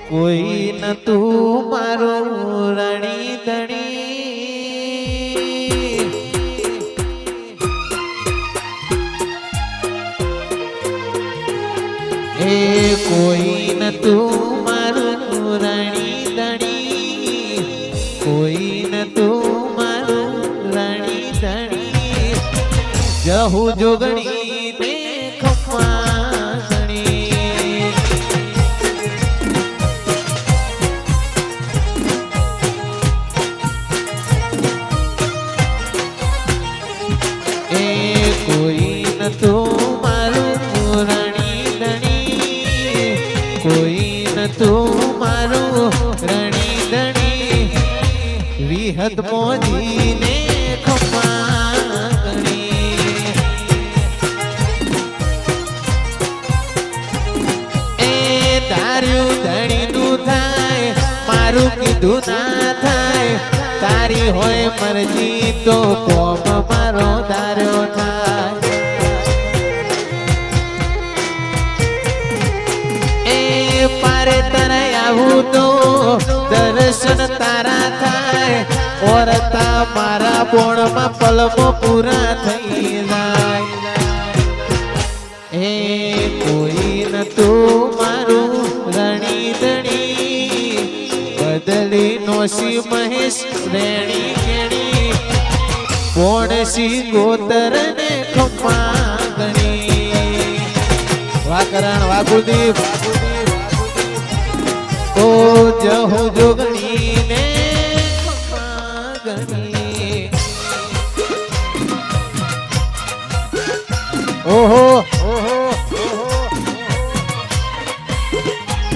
કોઈ ન તું મારું રણી ધણી એ કોઈ ન તું મારું રણી ધણી કોઈ ન તું મારું રણી ધણી જહુ જોગણી ને ખમાસણી એ કોઈ ન તું મારું રણી ધણી કોઈ ન તું મારું રણી ધણી વિહત મોજી ને ખમાસણી એ તારું ધણીનું થાય મારું કીધું ના થાય તારી હોય મરજી તો કોમ મારો ધાર્યો થાય એ પારે તને આવું તો દર્શન તારા થાય ઓરતા મારા બોણમાં પલમો પૂરા થઈ જાય એ કોઈ ન તું મારું રણી ધણી બદલી નોશી મહેશ રેણી કેણી પોણસી ગોતર ને ખમાગણી વાકરણ વાગુદીપ ઓ જહુ જોગણી ને ખમાગણી ઓહો ઓહો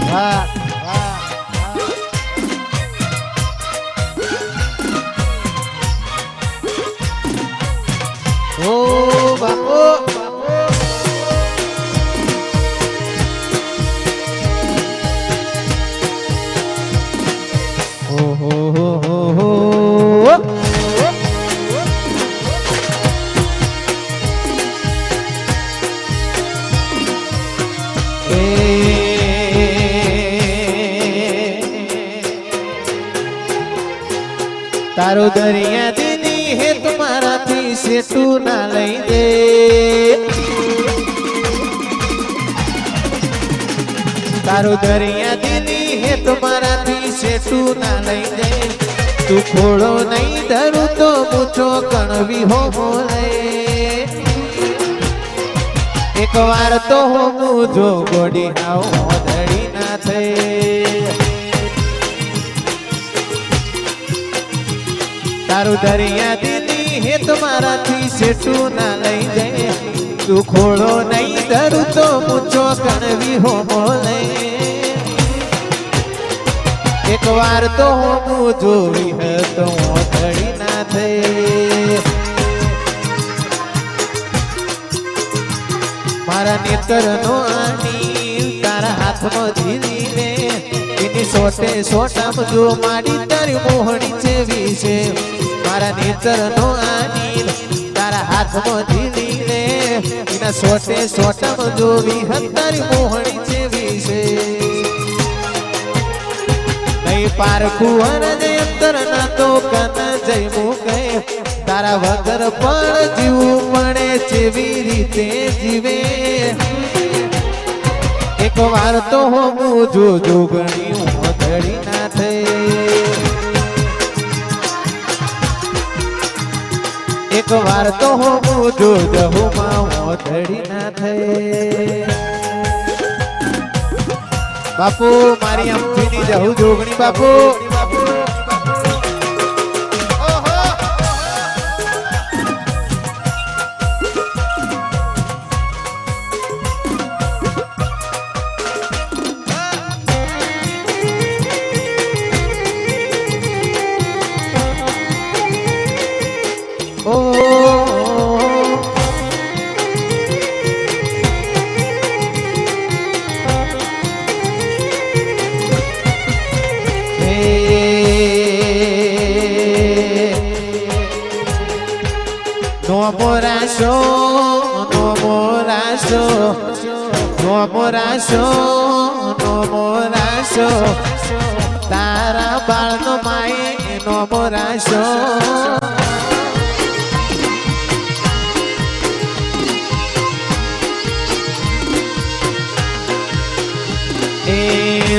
વાહ ઓ બાપો ઓહો હો તારો દરિયા દીદી હે તુમારાથી સેતું ના લઈ દે તારો દરિયા દીદી હે તુમારાથી સેતું ના લઈ દે તું ખોળો નહીં ધરું તો મૂછો કણવી હો બોલે એક વાર તો હું જો ગોડી આવો ધડી ના થઈ તારું દરિયા દીદી હે તમારાથી સેટું ના લઈ જાય તું ખોળો નહીં ધરું તો મૂછો કણવી હો બોલે એક વાર તો હું જોવી હતો ધડી ના થઈ મારા નેતરનો આની તારા હાથમાં ધીરીને એની સોટે સોટામ જો માડી તારી મોહણી જેવી છે મારા નેતરનો આની તારા હાથમાં ધીરીને એના સોટે સોટામ જોવી તારી મોહણી જેવી છે નહીં પારખું અને અંતર ના તો કન જઈ મૂકે તારા વગર પણ જીવવું પડે જેવી રીતે જીવે એક વાર તો હું જો જોગણી ધડી ના થઈ એક વાર તો હું જો જહુમાં ધડી ના થઈ બાપુ મારી અમથીની જહુ જોગણી બાપુ મોરાશો નો મોરાશો નો મોરાશો નો મોરાશો તારા બાળનો માએ નો મોરાશો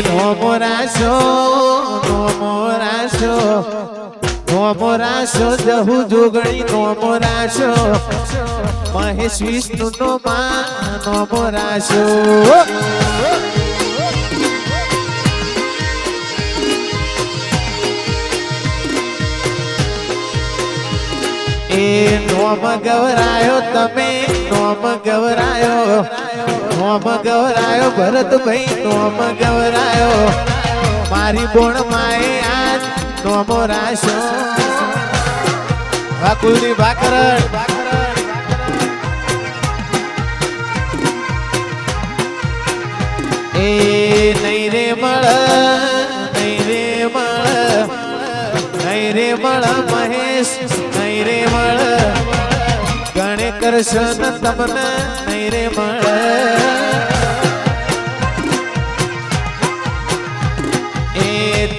નો મોરાશો નો મોરાશો નો મોરાશો જહુ જોગણી નો મોરાશો મહેશ વિષ્ણુ નો મા નો મોરાશો એ નોમ ગવરાયો તમે નોમ ગવરાયો નોમ ગવરાયો ભરતભાઈ નોમ ગવરાયો મારી બોણ માએ આજ નોમો રાશો વાકુલની ભાકરણ એ નહીં રે મળ નહીં રે મળ નહીં રે મળ મહેશ નહીં રે મળ ગણે કરશન તમને નહીં રે મળ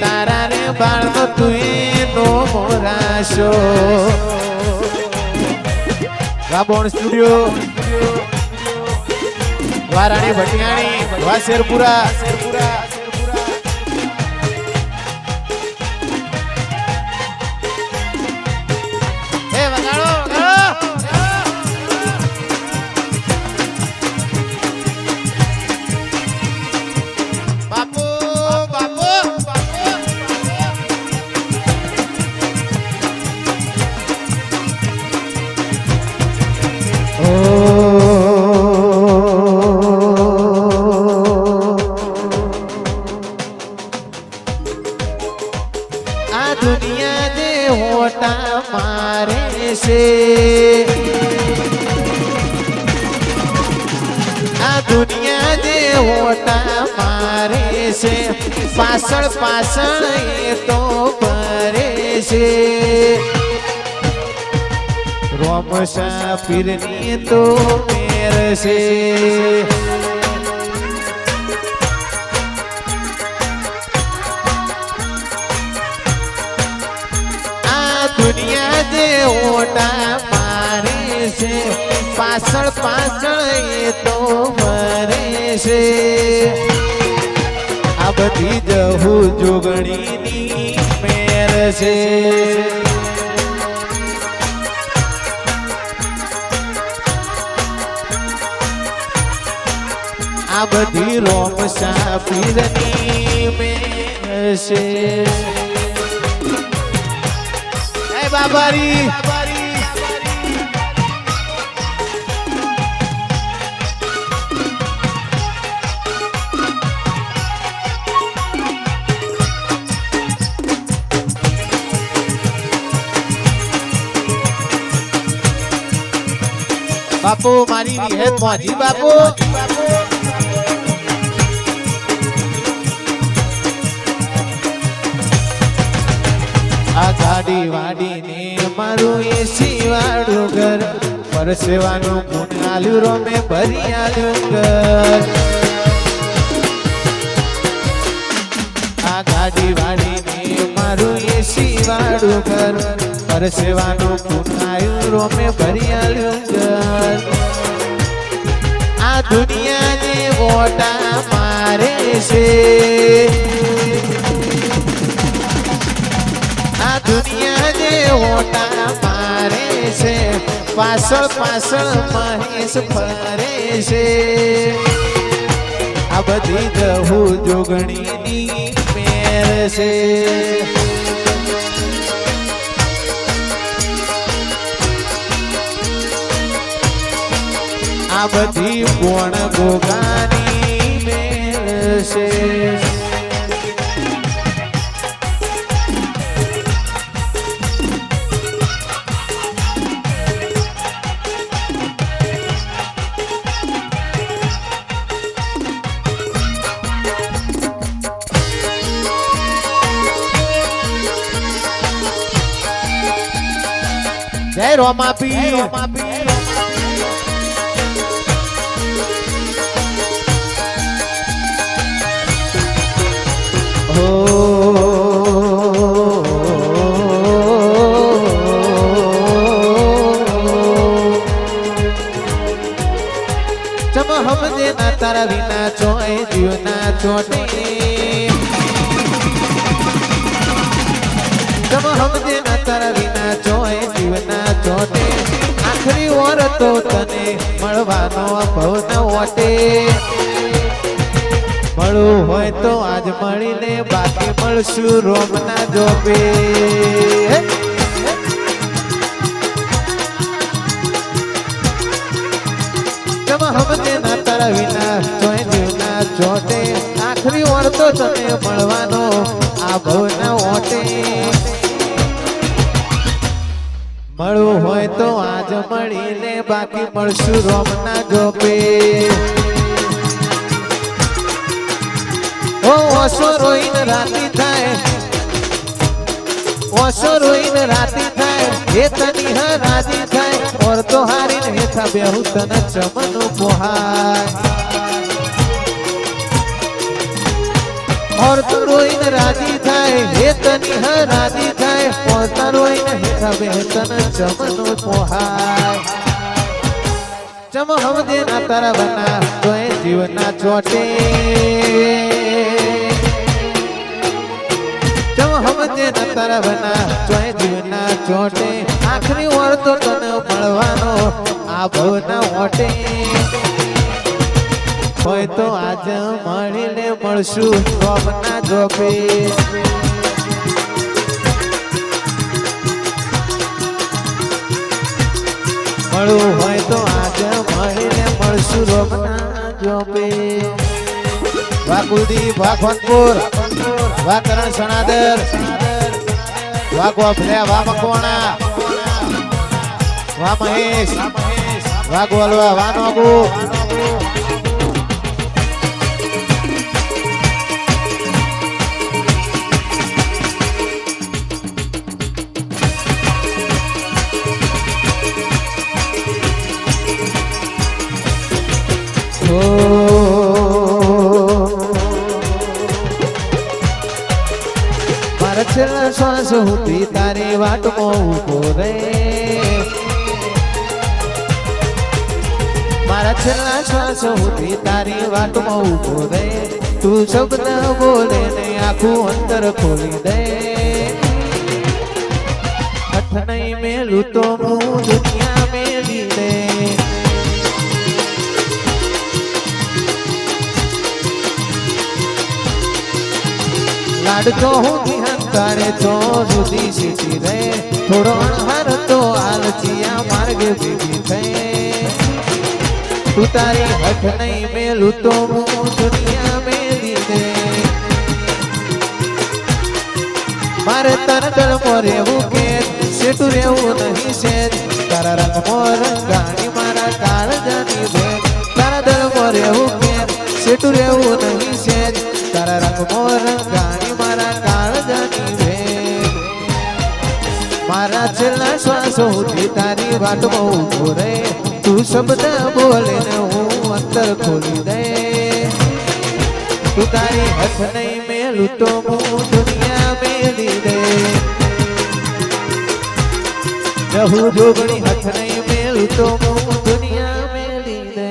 તારા રે બાળનો તું નો મોરાશો ગાબોણ સ્ટુડિયો વારાણી ભટિયાણી વાસેરપુરા હે વગાડો બાપુ આ દુનિયા દે હોટા મારે છે આ દુનિયા દે હોટા મારે છે પાછળ પાછળ એ તો ભરે છે રોમશા પીરની તો મેર છે દુનિયા દે ઓટા મારે છે પાછળ પાછળ એ તો મરે છે આ બધી જહુ જોગણીની મેર છે આ બધી રોમશા પીરની મેર છે બાબારી બાપુ મારી વિહેત મોજી બાપુ આ ગાડી વાડીને મારું એસી વાળું ઘર પરસેવાનું ગુણ આલ્યું રો મેં ભરી આલ્યું ઘર આ ગાડી વાડીને મારું એસી વાળું ઘર પરસેવાનું ગુણ આલ્યું રો મેં ભરી આલ્યું ઘર આ દુનિયાને ઓટા મારે છે દુનિયા દે ઓટા મારે છે પાછળ પાછળ મહેશ ફરે છે આ બધી જહુ જોગણીની મેર છે આ બધી કોણ ગોગાની મેર છે જય રોમાપી ચમ હમજે ના તારા વિના ચોય જીવના ચોટે ચમ હમજે ના તારા વિના ચોય જીવના ચોટે આખરી ઓર તો તને મળવાનો ભવન ઓટે મળવું હોય તો આજ મળીને બાકી મળશું રોમના જોબે હમજે ના તારા વિના ચોય જીવના ચોટે આખરી ઓર તો તને મળવાનો આ ભવના ઓટે મળવું હોય તો આજ મળીને બાકી મળશું રોમના જોબે ઓ ઓસો રોઈને રાતી થાય ઓસો રોઈને રાતી થાય એ તની હ રાજી થાય ઓર તો હારીને હેઠા બેહુ તને ચમનું પોહાય ઓર તો રોઈને રાજી થાય હે તની હ રાજી થાય ઓર તો રોઈને હેઠા બેહુ તને ચમનું પોહાય ચમ હમજે ના તારા બના તોય જીવના ચોટે હમજે ના તારા બના ચોય જીવના ચોટે આખરી ઓર તો તને મળવાનો આ ભવના ઓટે હોય તો આજ મળીને મળશું રોમના જોબે મળવું હોય તો આજ મળીને મળશું રોમના જોબે વાહ કુલદીપ વાહ ખોનપુર વાહ કરણ સણાદર વાહ ગોફલ્યા વાહ મકવાણા વાહ મહેશ વાહ ગોલવા વાહ નોગુ છેલ્લા શ્વાસ સુધી તારી વાટમાં ઉભો રે મારા છેલ્લા શ્વાસ સુધી તારી વાટમાં ઉભો રે તું શબ્દ બોલે ને આખું અંતર ખોલી દે હઠ નહીં મેલું તો હું દુનિયા મેલી દે લાડતો હું તારે તો સુધી સીધી રે થોડો અણહાર તો આલચિયા માર્ગે ભેગી થઈ તું તારી હઠ નહીં મેલું તો હું દુનિયા મેલી દે મારે તન દળમો રહેવું કે સેટું રહેવું નહીં છે તારા રંગમો રંગાણી મારા કાળજાની ભેટ તારા દળમો રહેવું કે સેટું રહેવું નહીં છે તારા રંગમો રંગાણી મારા કાળજાની ભેટ મારા છેલ્લા શ્વાસ સુધી તારી વાટમાં ઉભો રે તું શબ્દ બોલે ને હું અંતર ખોલી દે તું તારી હઠ નહીં મેલું તો હું દુનિયા મેલી દે રહું જોગણી હઠ નહીં મેલું તો હું દુનિયા મેલી દે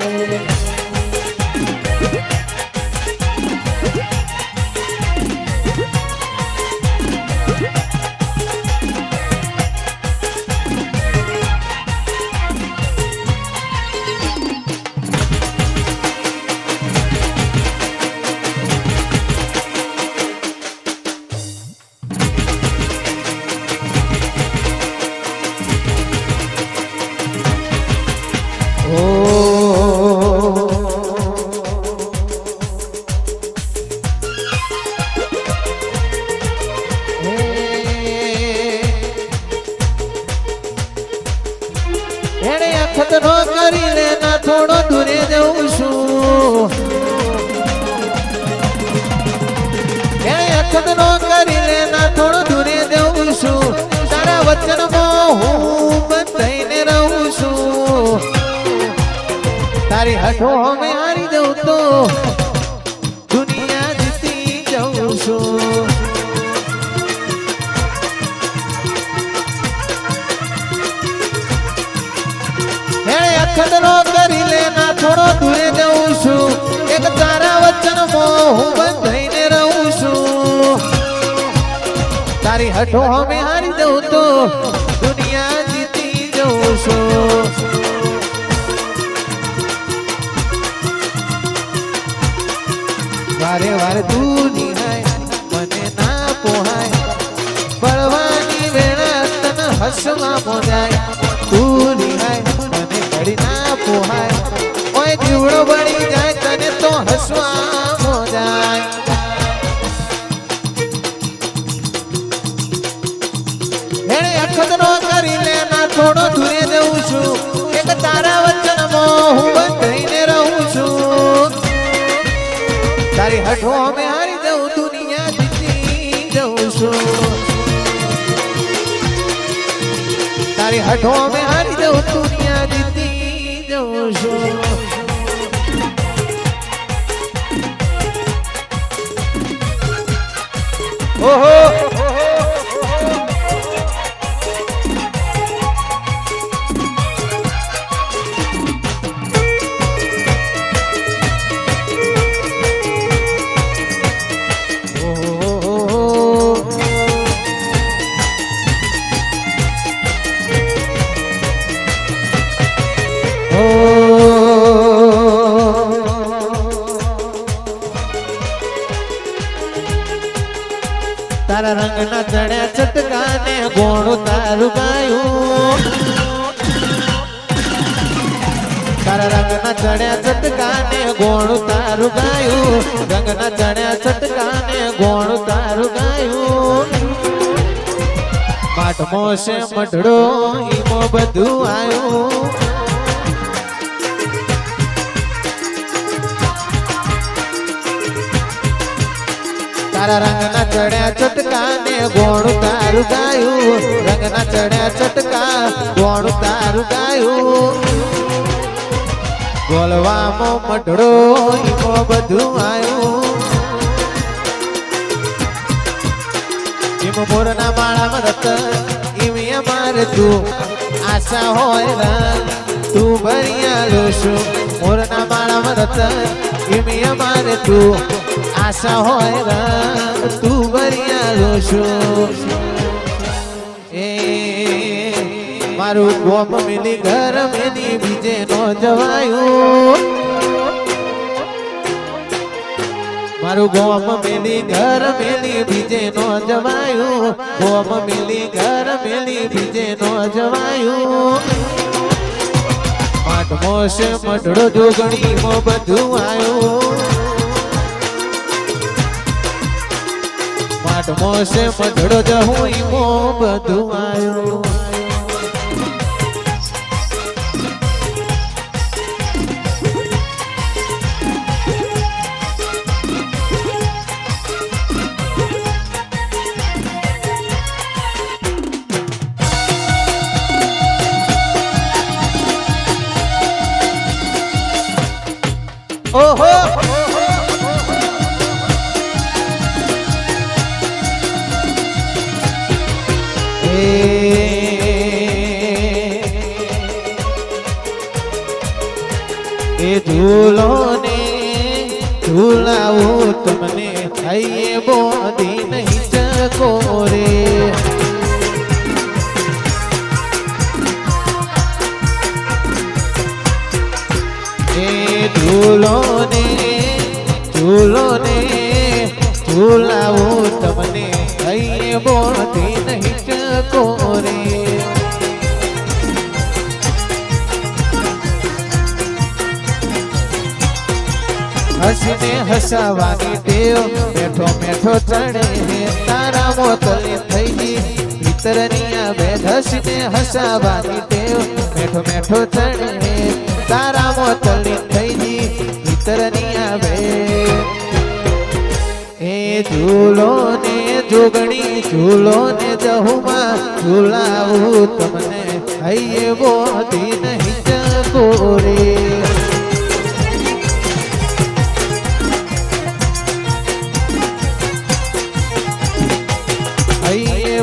ખતરો કરી લે ના થોડો દૂરે જઉં છું ખતરો કરી લે ના થોડો દૂરે જઉં છું તારા વચનમાં હું બંધ અખતરો કરી લે ના થોડો દૂરે જઉં છું એક તારા વચનમાં હું બંધાઈને રહું છું તારી હઠો અમે હારી જઉં તો દુનિયા જીતી જઉં છું વારે વારે તું નિહાય મને ના પોહાય બળવાની વેળા તને હસવા મોજાય તું નિહાય મને ઘડી ના પોહાય ઓય જીવડો બળી જાય તને તો હસવા મોજાય હેણે અખતરો કરી લે ના થોડો દૂરે જઉં છું એક તારા વચનમાં હું બંધાઈને રહું છું તારી હઠો અમે હારી જઉં દુનિયા જીતી જઉં છું તારી હઠો અમે હારી જઉં દુનિયા જીતી જઉં છું ઓહો તારા રંગના ચણ્યા ચટકાને ગોણું તારું ગાયું તારા રંગના ચણ્યા ચટકાને ગોણું તારું ગાયું રંગના ચણ્યા ચટકાને ગોણું તારું ગાયું માટમો છે મઢડો ઈમો બધું આવ્યું તારા રંગના ચડ્યા ચટકાને ગોણું તારું ગાયું રંગના ચડ્યા ચટકા ગોણું તારું ગાયું ગોલવામાં મઢડો ઈમો બધું આવ્યું ઈમ મોરના માળામાં રતન ઈમ અમારે તું આશા હોય રંગ તું ભરિયા લોશું મોરના માળામાં રતન ઈમ અમારે તું આશા હોય રંગ તું ભરિયા લોશું એ મારું ગોમ મિલી ઘર મેની બીજે નો જવાયું મારું ગોમ મિલી ઘર મેલી બીજે નો જવાયું ગોમ મિલી ઘર મેલી બીજે નો જવાયું માટમો છે મઢડો જોગણીમાં બધું આવ્યું માટમો છે મઢડો જહું ઈમો બધું આવ્યું ઓહો એ ઝૂલો ને ઝૂલાવું તમને થઈએ બોધી નહીં ચકો રે એ ઝૂલો ને ઝૂલાવું તમને થઈએ બોધી નહીં ચકો રે હસીને હસાવાની ટેવ મેઠો મેઠો ચડે તારા મોતલી થઈ ગઈ ભીતરની આ વેદ હસીને હસાવાની ટેવ મેઠો મેઠો ચડે તારા મોતલી થઈ ગઈ ભીતરની આ વેદ એ ઝૂલો ને જોગણી ઝૂલો ને જહુમાં ઝૂલાવું તમને હૈયે બોધી નહીં ચકો રે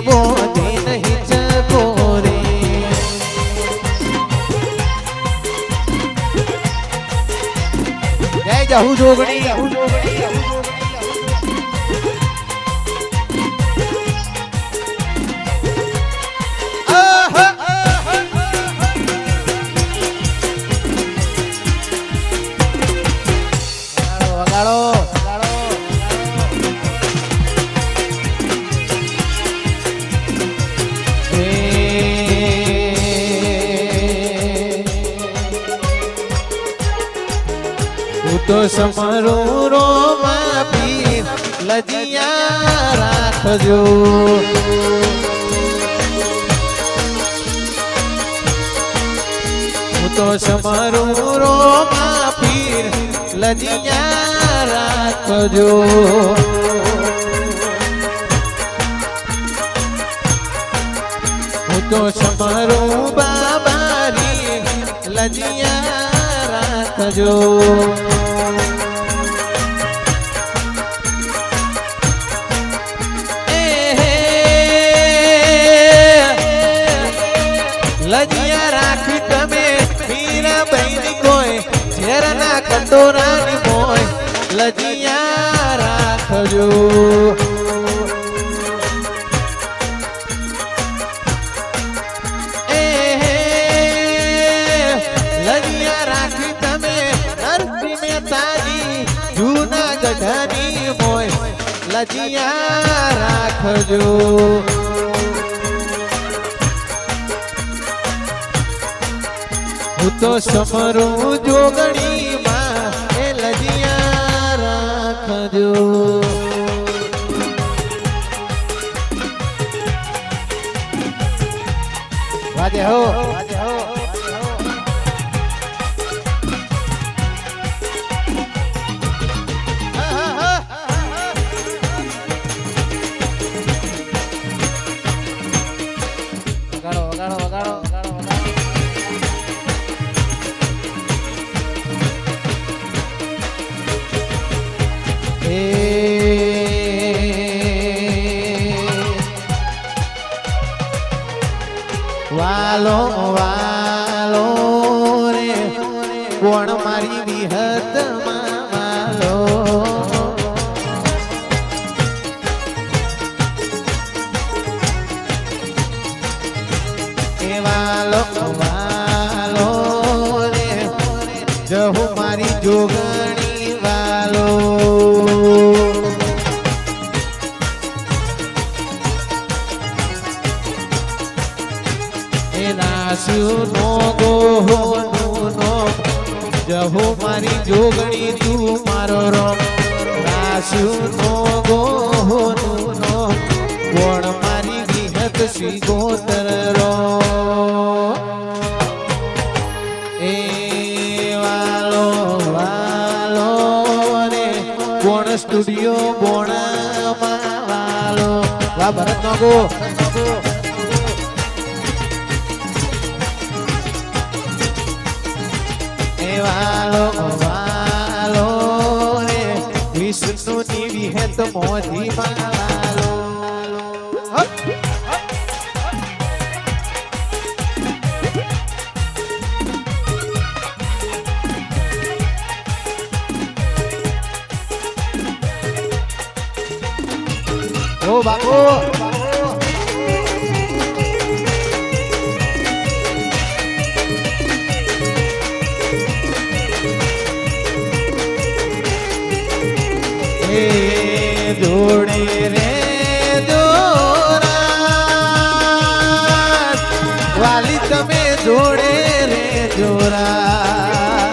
બોધી નહીં ચકો રે જાહુ જોગણી તો સમરું રોમા પીર લજિયા રાખજો હું તો સમરું રોમા પીર લજિયા રાખજો હું તો સમરું બાબારી લજિયા રાખજો લજિયા રાખી તમે મીરા બહેની કોઈ ઝેરના કંડોરાની મોય લજિયા રાખજો લજિયા રાખી તમે નરસિંહ મહેતાની જૂના ગઢની મોય લજિયા રાખજો હું તો સમરું જોગણી માં એ લજિયા રાખજો વાજે હો વાલો વાલો રે કોણ મારી વિહત વાલો એ વાલો વાલો રે જહુ મારી જોગણી વાલો નો ગોનો જહુ મારી જોગણી તું મારો રોમ રાસુ નો ગોનો કોણ મારી વિહત શ્રી ગોતર રો એ વાલો વાલો રે કોણ સ્ટુડિયો બોણામાં વાલો વા ભરત નો ગો વાલો વાલો રે વિષ્ણુની વિહત મોજી વાલો ઓ બાપુ જોડે રે જોરા વાલી તમે જોડે રે જોરા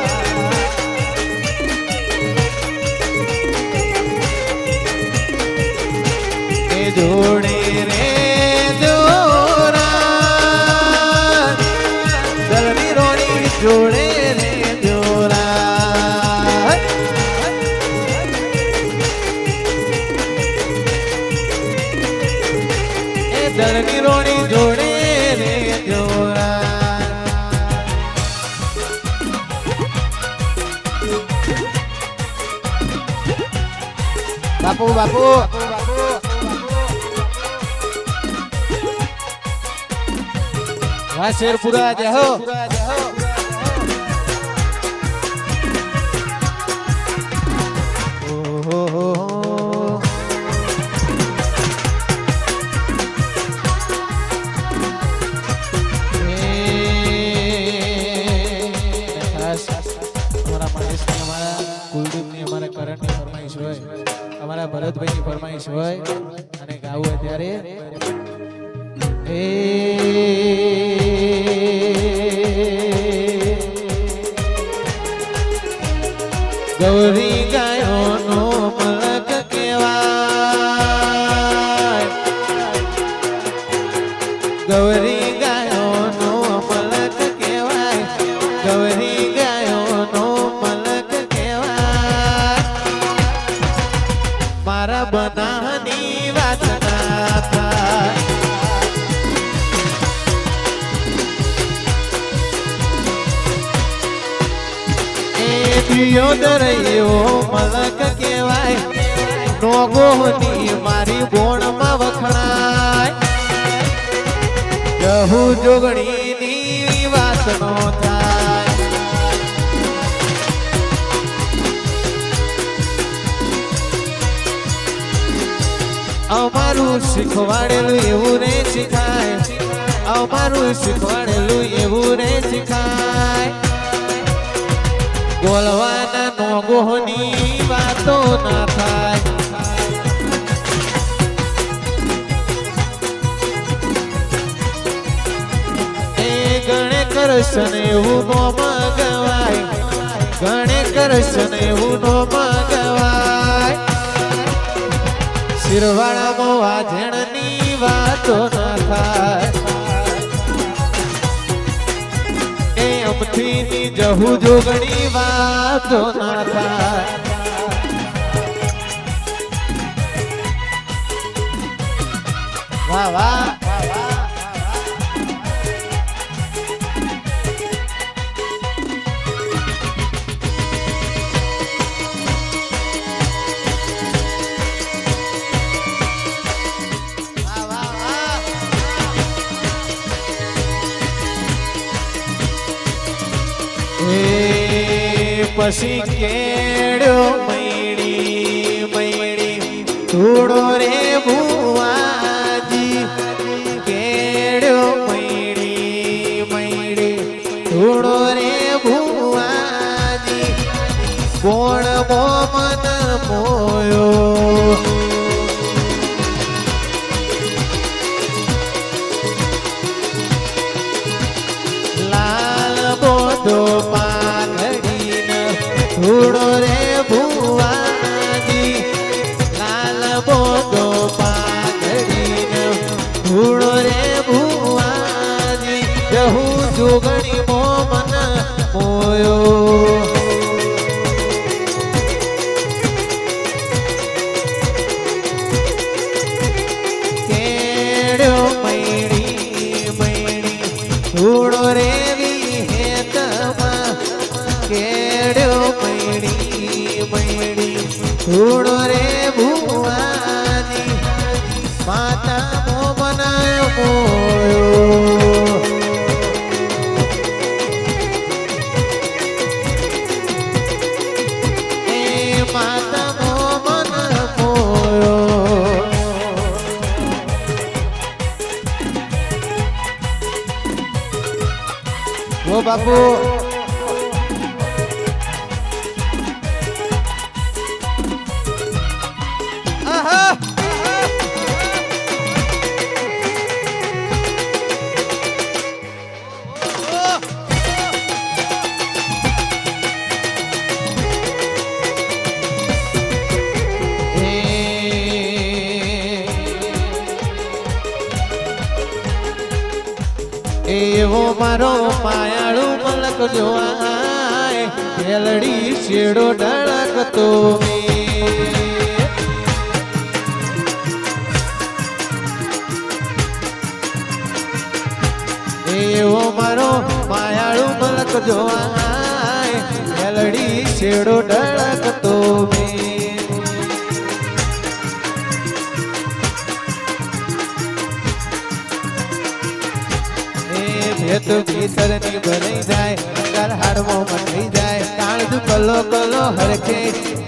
એ જોડે રે જોરા દલની રોણી જોડે રે જોરા દળની રોણી જોડે રે જોરા બાપુ બાપુ વાહ શેરપુરા જાહો ત્યારે ગૌરી ગાયોનો મલક કહેવાય ગૌરી ગાયોનો મલક કહેવાય ગૌરી ગાયોનો મલક કહેવાય મારા બનાની વાત ના થાય દિયોદર એવો મલક કહેવાય નોગોની મારી બોણમાં વખણાય જહુ જોગણીની વાસનો થાય અમારું શીખવાડેલું એવું રે શીખાય અમારું શીખવાડેલું એવું રે શીખાય બોલવાના નોગોની વાતો ના થાય એ ગણે કરશન એવું નો મગવાય ગણે કરશન એવું નો મગવાય શિરવાળામાં વાજણની વાતો ના થાય અમથીની જહુ જોગણી વાતો ના થાય વાહ વાહ પછી કેડ્યો મૈડી મૈડી થોડો રે ભુવાજી કેડ્યો મૈડી મૈડી થોડો રે ભુવાજી કોણ મોમન મોયો લાલ બોધો થોડો રે ભુવાજી લાલ બોધો પાઘડીને થોડો રે ભુવાજી જહુ જોગણી મોમન મોયો કેડ્યો મૈડી મૈડી થોડો રે વિહેતમાં કેડ્યો થોડો રે ભુવાની માતા મો બનાયો મોયો એ માતા મો મન મોયો ઓ બાપુ એવો મારો માયાળુ મલક જોવાય ખેલડી શેડો ઢળકતો એવો મારો માયાળુ મલક જોવાય ખેલડી શેડો ઢળકતો ભેત ભીતરની ભરાઈ જાય અંગાર હાડમાં મઠી જાય કાળજુ કલો કલો હરખે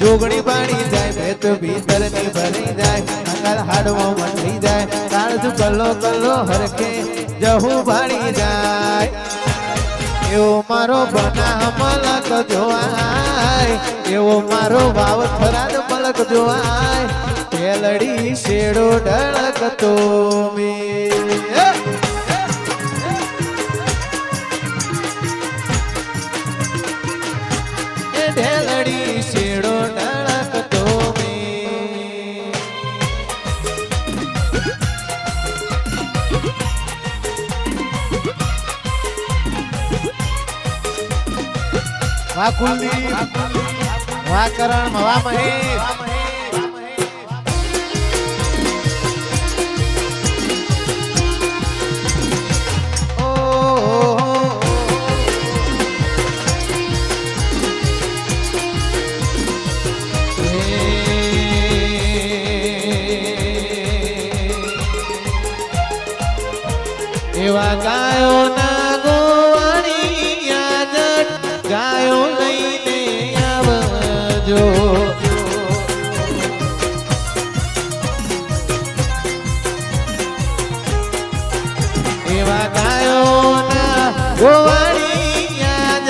જોગણી બાળી જાય ભેત ભીતરની ભરાઈ જાય અંગાર હાડમાં મઠી જાય કાળજુ કલો કલો હરખે જહુ બાળી જાય એવો મારો બના મલક જોવાય એવો મારો વાવ થરાદ મલક જોવાય ઢેલડી શેડો ઢળકતો મેં ઢેલડી શેડો ઢળકતો મેં વાહ કુલદીપ વાહ કરણ વાહ મહેશ એવા ગાયો ના ગોવાણી યાદ ગાયો લઈને આવજો એવા ગાયો ના ગોવાણી યાદ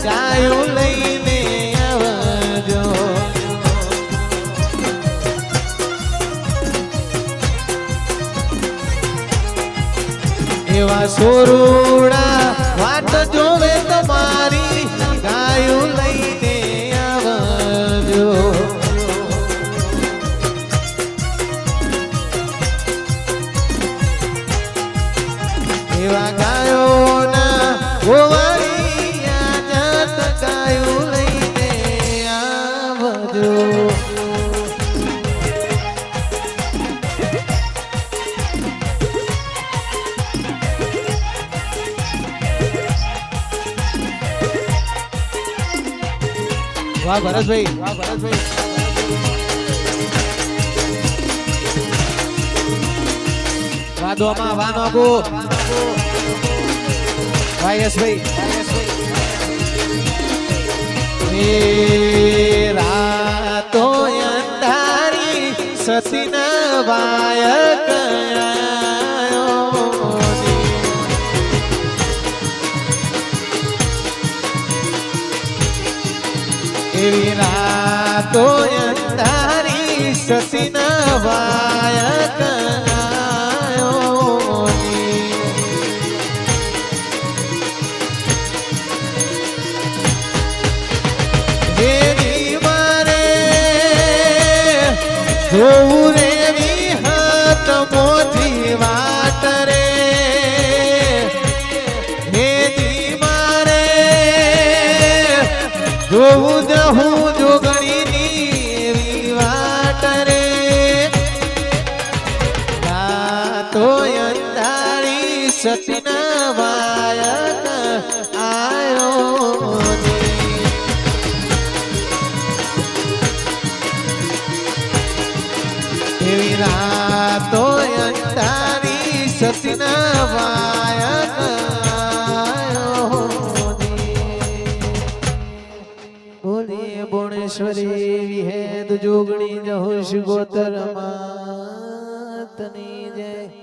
ગાયો લઈને આવજો એવા સોરુડા વાટ જોવે તમારી ગાયું લઈને આવજો એવા ગાયોના ગોવાળી યાદ ગાયું લઈને આવજો વાહ ભરતભાઈ વાહ ભરતભાઈ વાહ દોમા વાહ નોગો વાહ યશભાઈ રાતો અંધારી સતીના વાય એવી રાતો અંધારી સતીના વાય જેની મારે જોવું રેવી હાથ મોથી વાટ રે હેજી મારે જોવું જહું જોગણીની એવી વાટ રે રાતો અંધારી સતીના વાયક આયો એવી રાતો અંધારી સતીના વાયક બોલીએ બોણેશ્વરી વિહેદ જોગણી જહોશ ગોતર માતની જય